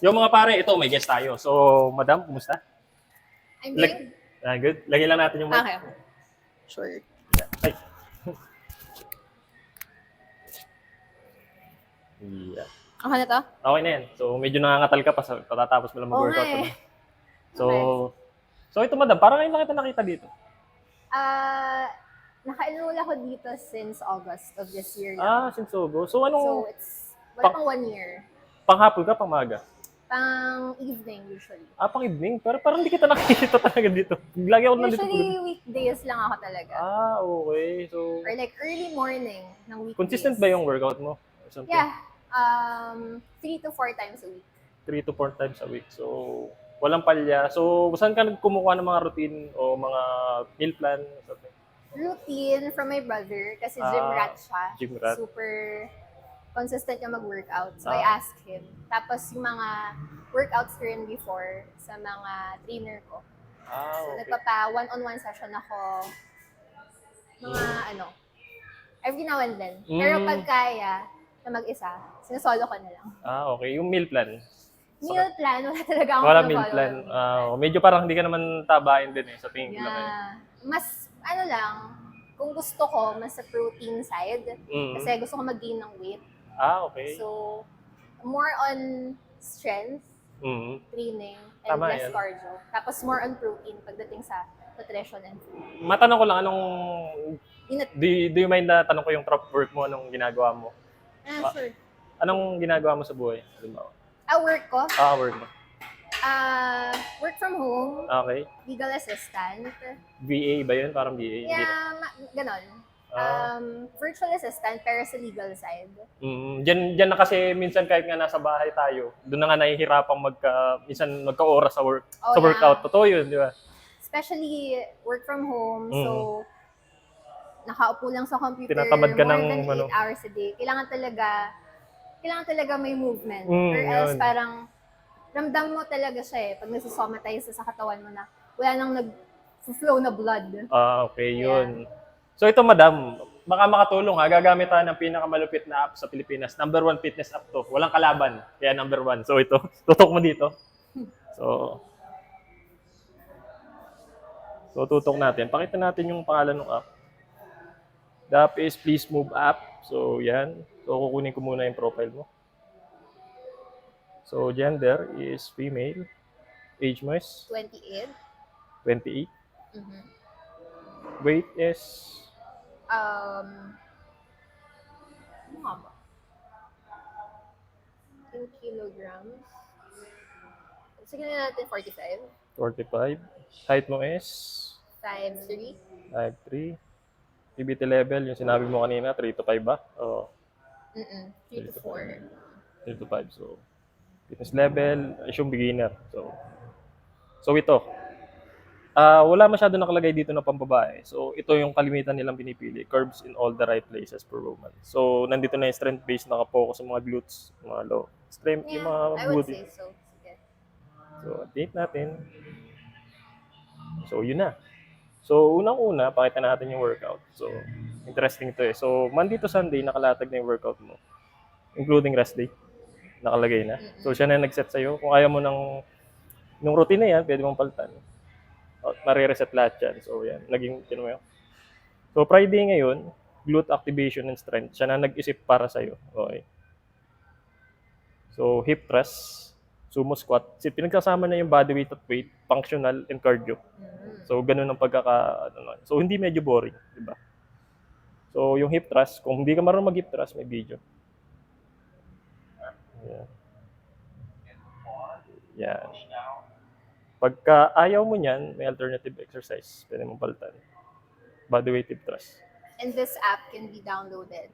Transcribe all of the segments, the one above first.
Yung mga pare, ito, may guest tayo. So, madam, kumusta? I'm Lag good. good. Lagyan lang natin yung mic. Okay. Sure. Ay. Yeah. Okay na to? Okay na yan. So, medyo nangangatal ka pa sa patatapos mo lang Oo nga mag-workout. eh. Ano? So, Okay. ito madam, parang ngayon lang kita nakita dito. Naka-enroll ako dito since August of this year lang. Since August. So, So, anong wala pang, pang 1 year. panghapon ka, pangmaga? Pang evening usually. Pang evening? Pero parang hindi kita nakikita talaga dito. Lagi ako nandito. Usually weekdays lang ako talaga. Okay. So, Or like early morning ng weekdays. consistent ba yung workout mo? Or something? Yeah. 3 to 4 times a week. 3 to 4 times a week. So, walang palya. So, saan ka kumukuha ng mga routine o mga meal plan? Something? Routine from my brother kasi gym rat siya. Gym rat. Super consistent yung mag-workout. So, I asked him. Tapos yung mga workouts ko rin before sa mga trainer ko. So, Okay. nagpapa one-on-one session ako. Mga every now and then. Pero pag kaya na mag-isa, sinusolo ko na lang. Okay. Yung meal plan? Meal plan, wala talaga akong Wala meal pinafollow. plan. Medyo parang hindi ka naman tabain din sa tingin ko lang. Yeah. Mas, lang, kung gusto ko, mas sa protein side. Kasi gusto ko mag-gain ng weight. Okay. So, more on strength, training, and Tama less yan. cardio. Tapos more on protein pagdating sa nutrition and food. Matanong ko lang, Inat- do you mind na tanong ko yung prop work mo, anong ginagawa mo? Sure. Anong ginagawa mo sa buhay? Halimbawa? Work ko, Work mo. work from home, Okay. legal assistant. VA ba yun? Parang VA? Hindi na. Yeah, ganon. Virtual assistant, pero sa legal side. Diyan na kasi minsan kahit nga nasa bahay tayo, doon na nga nahihirapang minsan magka-oras sa Oh, sa workout. yeah. Totoo yun, di ba? Especially work from home, so nakaupo lang sa computer Tinatamad ka more ng, than 8 hours a day. Kailangan talaga may movement. Or else yun. parang ramdam mo talaga siya pag nagsusomatize sa katawan mo na wala nang nag-flow na blood. Okay, yun. So ito madam, baka makatulong ha, gagamit tayo ng pinakamalupit na app sa Pilipinas. Number 1 fitness app to. Walang kalaban, kaya number 1. So ito, tutok mo dito. So tutok natin. Pakita natin yung pangalan ng app. The app is Please Move app. So yan. So kukunin ko muna yung profile mo. So gender is female. Age mo is 28. 28. Weight is Ano nga ba? In kilograms. Sige na natin 45. 45. Height mo is 5'3". 5'3". PBT level, yung sinabi mo kanina, 3 to 5 ba? 3 to 4. 3 to 5. So, fitness level, assume beginner. So ito. Wala masyado nakalagay dito na pambabae. So, ito yung kalimitan nilang pinipili. Curves in all the right places per woman. So, nandito na yung strength base, nakapokus sa mga glutes, mga low strength, yung mga I would booty. say so. Sige. So, update natin. So, yun na. So, unang-una, pakita natin yung workout. So, interesting to eh. So, Monday to Sunday, nakalatag na yung workout mo. Including rest day. Nakalagay na. So, siya na nag-set sa'yo. Kung ayaw mo nung routine na yan, pwede mong palitan. Marireset lahat yan. So, yan. Naging, mo yun. So, Friday ngayon, glute activation and strength. Siya na nag-isip para sa'yo. Okay. So, hip thrust, sumo squat. Pinagsasama na yung body weight at weight, functional and cardio. So, ganun ang So, hindi medyo boring, di ba? So, yung hip thrust, kung hindi ka marunong mag-hip thrust, may video. Yan. Pagka ayaw mo niyan, may alternative exercise. Pwede mong palitan. Body weight hip thrust. And this app can be downloaded.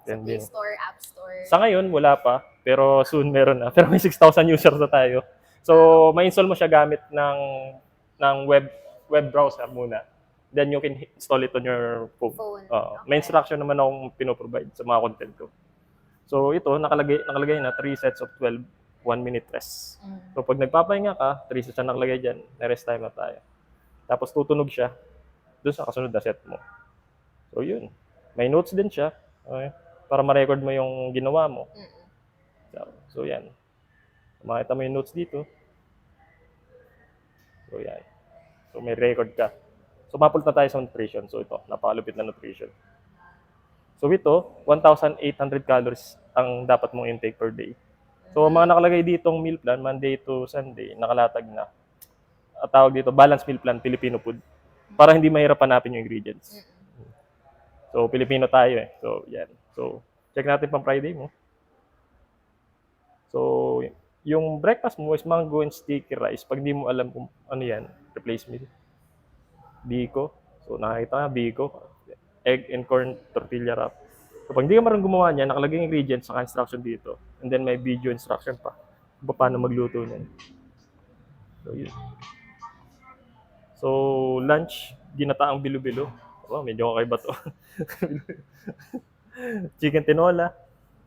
Sa Play Store, App Store. Sa ngayon, wala pa. Pero soon meron na. Pero may 6,000 users na tayo. So, ma-install mo siya gamit ng web browser muna. Then you can install it on your phone. May instruction naman akong pinoprovide sa mga content ko. So ito, nakalagay na 3 sets of 12, 1 minute rest. So pag nagpapahinga ka, 3 sets na nakalagay dyan, na-rest time na tayo. Tapos tutunog siya doon sa kasunod na set mo. So yun, may notes din siya. Okay? Para ma-record mo yung ginawa mo. So yan. Makita mo yung notes dito. So, yan. So, may record ka. So, mapunta tayo sa nutrition. So, ito, napakalupit na nutrition. So, ito, 1,800 calories ang dapat mong intake per day. So, mga nakalagay ditong meal plan, Monday to Sunday, nakalatag na. At tawag dito, balanced meal plan, Filipino food. Para hindi mahirap hanapin yung ingredients. So, Filipino tayo eh. So, yan. So, check natin pang Friday mo. So, yung breakfast mo is mango and sticky rice. Pag di mo alam kung ano yan, replace meal. Biko. So, nakita nga, Biko. Egg and corn tortilla wrap. So, pag hindi ka marunong gumawa niyan, nakalagay yung ingredients sa instruction dito. And then may video instruction pa. Kung paano magluto niyan. So, yun. So, lunch, ginataang bilo-bilo. Oh, medyo okay ba to? Chicken tinola.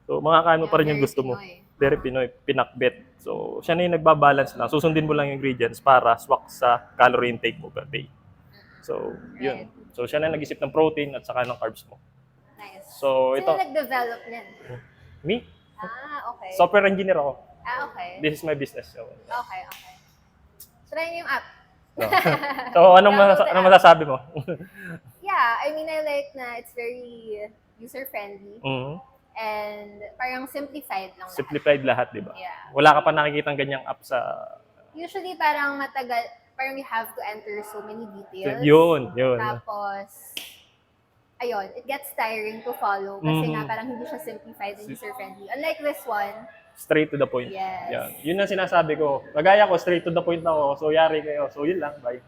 So, makakain mo pa rin yung gusto mo. Very Pinoy, pinakbet. So, siya na yung nagbabalance lang. Susundin mo lang yung ingredients para swak sa calorie intake mo per day. So, yun. So, siya na nag-isip ng protein at saka ng carbs mo. Nice. So, ito, Sino nag-develop niyan? me, Okay. software engineer ako. Okay. This is my business. So, Okay. Try niyo yung app. so anong masasabi mo? Yeah, I mean, I like na it's very user-friendly Mhm. and parang simplified lang lahat. Simplified lahat, di ba? Yeah. Wala ka pa nakikitang ganyang app sa... Usually parang matagal, parang you have to enter so many details. Yun. Tapos, ayun, it gets tiring to follow kasi Mhm. nga parang hindi siya simplified and user-friendly. Unlike this one, Straight to the point. yes. Yan. Yun ang sinasabi ko. Kagaya ko, straight to the point ako. So, yari kayo. So, yun lang. Bye.